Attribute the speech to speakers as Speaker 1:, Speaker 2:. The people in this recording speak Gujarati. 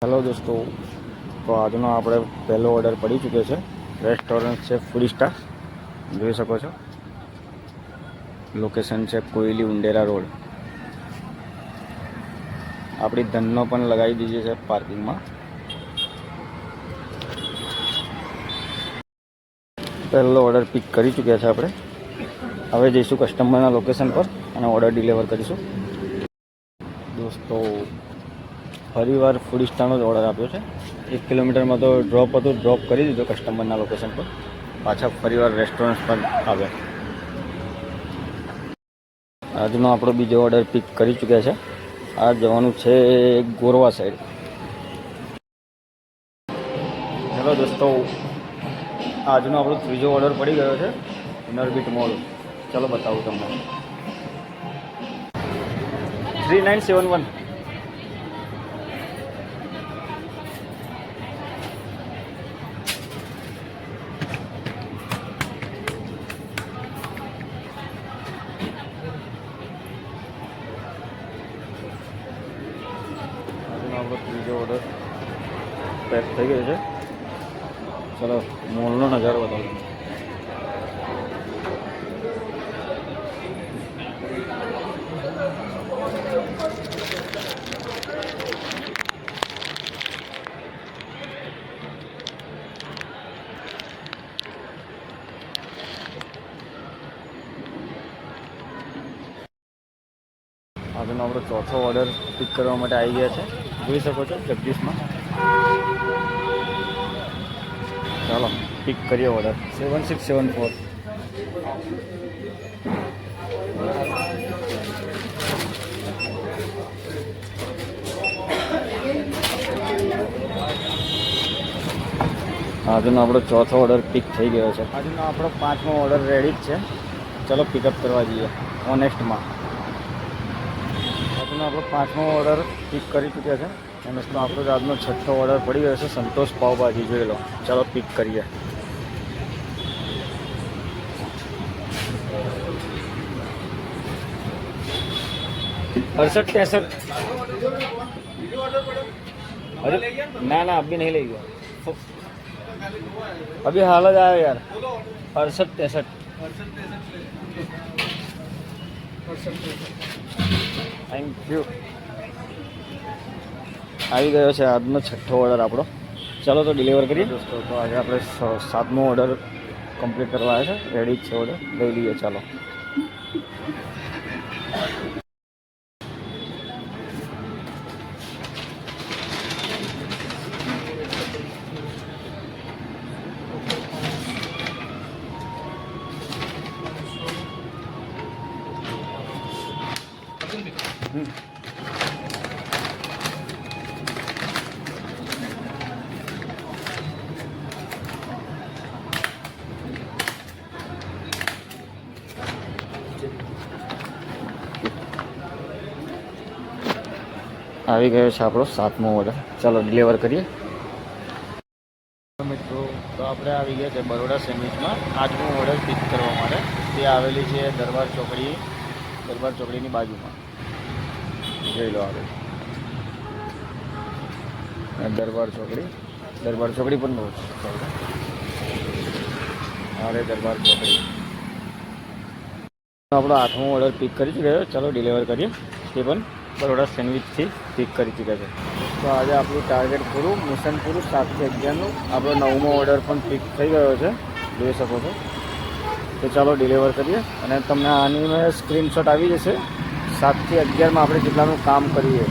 Speaker 1: હેલો દોસ્તો, તો આજનો આપણે પહેલો ઓર્ડર પડી ચૂક્યો છે. રેસ્ટોરન્ટ છે ફૂડ સ્ટાર, જોઈ શકો છો. લોકેશન છે કોયલી ઉંડેરા રોડ. આપણી ધનનો પણ લગાવી દીધી છે પાર્કિંગમાં. પહેલો ઓર્ડર પિક કરી ચૂક્યા છે આપણે. હવે જઈશું કસ્ટમરના લોકેશન પર અને ઓર્ડર ડિલિવર કરીશું. દોસ્તો, ફરીવાર ફૂડ સ્ટારનો જ ઓર્ડર આપ્યો છે. 1 કિલોમીટરમાં તો ડ્રોપ હતું, ડ્રોપ કરી દીધો કસ્ટમરના લોકેશન પર. પાછા ફરીવાર રેસ્ટોરન્ટ પર આવ્યા. આજનો આપણો બીજો ઓર્ડર પિક કરી ચૂક્યા છે. આ જવાનું છે ગોરવા સાઈડ. હેલો દોસ્તો, આજનો આપણો ત્રીજો ઓર્ડર પડી ગયો છે ઇનરબીટ મોલ. ચાલો બતાવું તમને. 3971. આપણો ત્રીજો ઓર્ડર પેક થઈ ગયો છે. ચલો મોલનો નજારો બતાવું. આજનો આપણો ચોથો ઓર્ડર પિક કરવા માટે આવી ગયા છે. જોઈ શકો છો જગદીશમાં. ચાલો પિક કરીએ ઓર્ડર. 7674. આજનો આપણો ચોથો ઓર્ડર પિક થઈ ગયો છે. આજનો આપણો 5મો ઓર્ડર રેડી જ છે. ચલો પિકઅપ કરવા જઈએ ઓનેસ્ટમાં. આજનો આપણો 5મો ઓર્ડર પિક કરી ચૂક્યા છે. ઓનેસ્ટમાં આપણો આજનો 6થો ઓર્ડર પડી ગયો છે. સંતોષ પાવભાજી જોઈ લો. ચાલો પિક કરીએ. अड़सठ 63. अरे ना अभी नहीं ले गया, अभी हाल જ आया यार. 68 63. Thank you. આવી ગયો છે આજનો 6થો ઓર્ડર આપણો. ચાલો તો ડિલિવર કરીએ દોસ્તો. તો આજે આપણે 7મો ઓર્ડર કમ્પ્લીટ કરવા આવ્યા છે. રેડી જ છે ઓર્ડર, લઈ લઈએ. ચાલો. આવી ગયો છે આપણો 7મો ઓર્ડર. ચાલો ડિલિવર કરીએ. મિત્રો, તો આપણે આવી ગયા છે બરોડા સેન્ડવિચમાં 8મો ઓર્ડર પિક કરવા માટે. તે આવેલી છે દરબાર ચોકડીની બાજુમાં. જોઈ લો આવે દરબાર ચોકડી પણ બહુ અરે દરબાર ચોકડી. આપણો 8મો ઓર્ડર પિક કરી ચૂક્યો. ચાલો ડિલિવર કરીએ. તે પણ બરોડા સેન્ડવિચથી પિક કરી ચૂક્યા છે. તો આજે આપણું ટાર્ગેટ પૂરું, મિશન પૂરું. 7 થી 11નું આપણો 9મો ઓર્ડર પણ પિક થઈ ગયો છે, જોઈ શકો છો. તો ચાલો ડિલિવર કરીએ અને તમને આની સ્ક્રીનશોટ આવી જશે 7 થી 11માં આપણે કેટલાનું કામ કરીએ.